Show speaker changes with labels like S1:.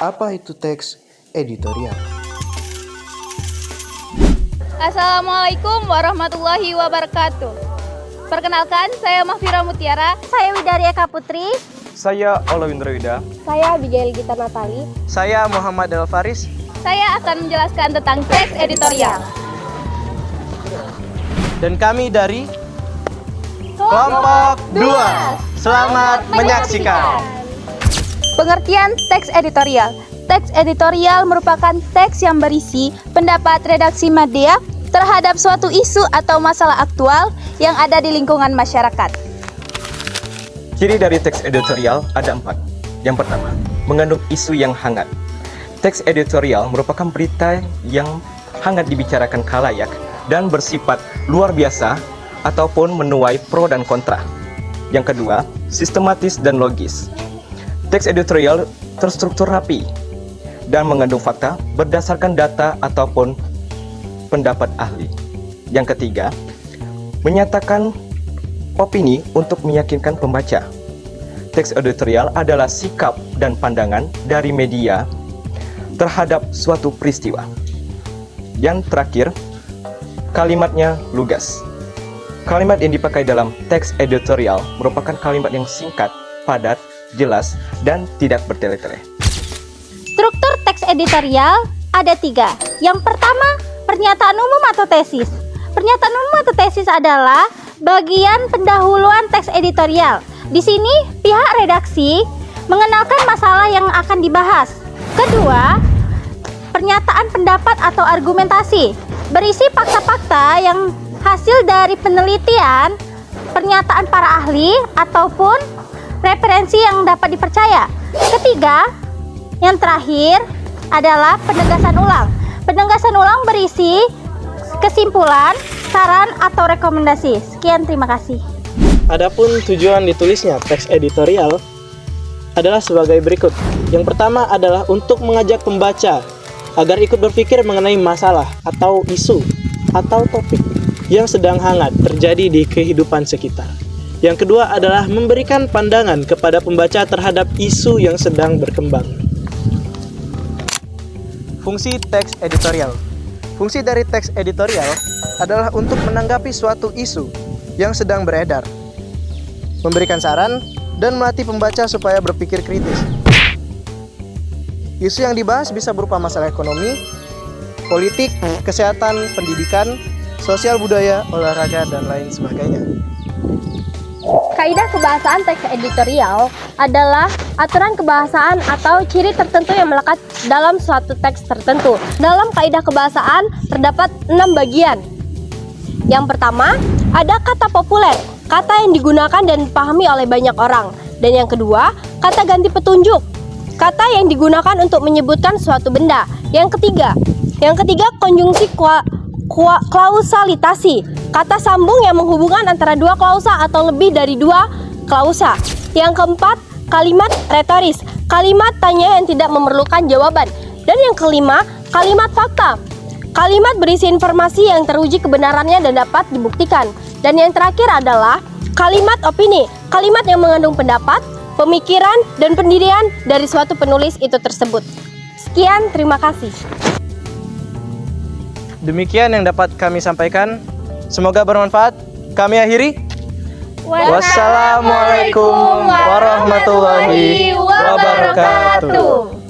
S1: Apa itu teks editorial?
S2: Assalamualaikum warahmatullahi wabarakatuh. Perkenalkan, saya Mahfira Mutiara.
S3: Saya Widari Eka Putri.
S4: Saya Olawindra Wida.
S3: Saya Abigail Gita Natali.
S4: Saya Muhammad Del Faris.
S2: Saya akan menjelaskan tentang teks editorial.
S4: Dan kami dari Kelompok 2. Selamat menyaksikan.
S2: Pengertian teks editorial. Teks editorial merupakan teks yang berisi pendapat redaksi media terhadap suatu isu atau masalah aktual yang ada di lingkungan masyarakat.
S4: Ciri dari teks editorial ada 4. Yang pertama, mengandung isu yang hangat. Teks editorial merupakan berita yang hangat dibicarakan khalayak dan bersifat luar biasa ataupun menuai pro dan kontra. Yang kedua, sistematis dan logis. Teks editorial terstruktur rapi dan mengandung fakta berdasarkan data ataupun pendapat ahli. Yang ketiga, menyatakan opini untuk meyakinkan pembaca. Teks editorial adalah sikap dan pandangan dari media terhadap suatu peristiwa. Yang terakhir, kalimatnya lugas. Kalimat yang dipakai dalam teks editorial merupakan kalimat yang singkat, padat, jelas, dan tidak bertele-tele.
S3: Struktur teks editorial ada 3. Yang pertama, pernyataan umum atau tesis. Pernyataan umum atau tesis adalah bagian pendahuluan teks editorial. Di sini, pihak redaksi mengenalkan masalah yang akan dibahas. Kedua, pernyataan pendapat atau argumentasi. Berisi fakta-fakta yang hasil dari penelitian, pernyataan para ahli, ataupun referensi yang dapat dipercaya. Ketiga, yang terakhir adalah penegasan ulang. Penegasan ulang berisi kesimpulan, saran, atau rekomendasi. Sekian, terima kasih.
S5: Adapun tujuan ditulisnya teks editorial adalah sebagai berikut. Yang pertama adalah untuk mengajak pembaca agar ikut berpikir mengenai masalah atau isu atau topik yang sedang hangat terjadi di kehidupan sekitar. Yang kedua adalah memberikan pandangan kepada pembaca terhadap isu yang sedang berkembang. Fungsi teks editorial. Fungsi dari teks editorial adalah untuk menanggapi suatu isu yang sedang beredar, memberikan saran, dan melatih pembaca supaya berpikir kritis. Isu yang dibahas bisa berupa masalah ekonomi, politik, kesehatan, pendidikan, sosial budaya, olahraga, dan lain sebagainya.
S3: Kaidah kebahasaan teks editorial adalah aturan kebahasaan atau ciri tertentu yang melekat dalam suatu teks tertentu. Dalam kaidah kebahasaan terdapat 6 bagian. Yang pertama, ada kata populer, kata yang digunakan dan dipahami oleh banyak orang. Dan yang kedua, kata ganti petunjuk, kata yang digunakan untuk menyebutkan suatu benda. Yang ketiga konjungsi klausalitasi, kata sambung yang menghubungkan antara dua klausa atau lebih dari 2 klausa. Yang keempat, kalimat retoris, kalimat tanya yang tidak memerlukan jawaban. Dan yang kelima, kalimat fakta, kalimat berisi informasi yang teruji kebenarannya dan dapat dibuktikan. Dan yang terakhir adalah kalimat opini, kalimat yang mengandung pendapat, pemikiran, dan pendirian dari suatu penulis itu tersebut. Sekian, terima kasih.
S5: Demikian yang dapat kami sampaikan. Semoga bermanfaat. Kami akhiri. Wassalamualaikum warahmatullahi wabarakatuh.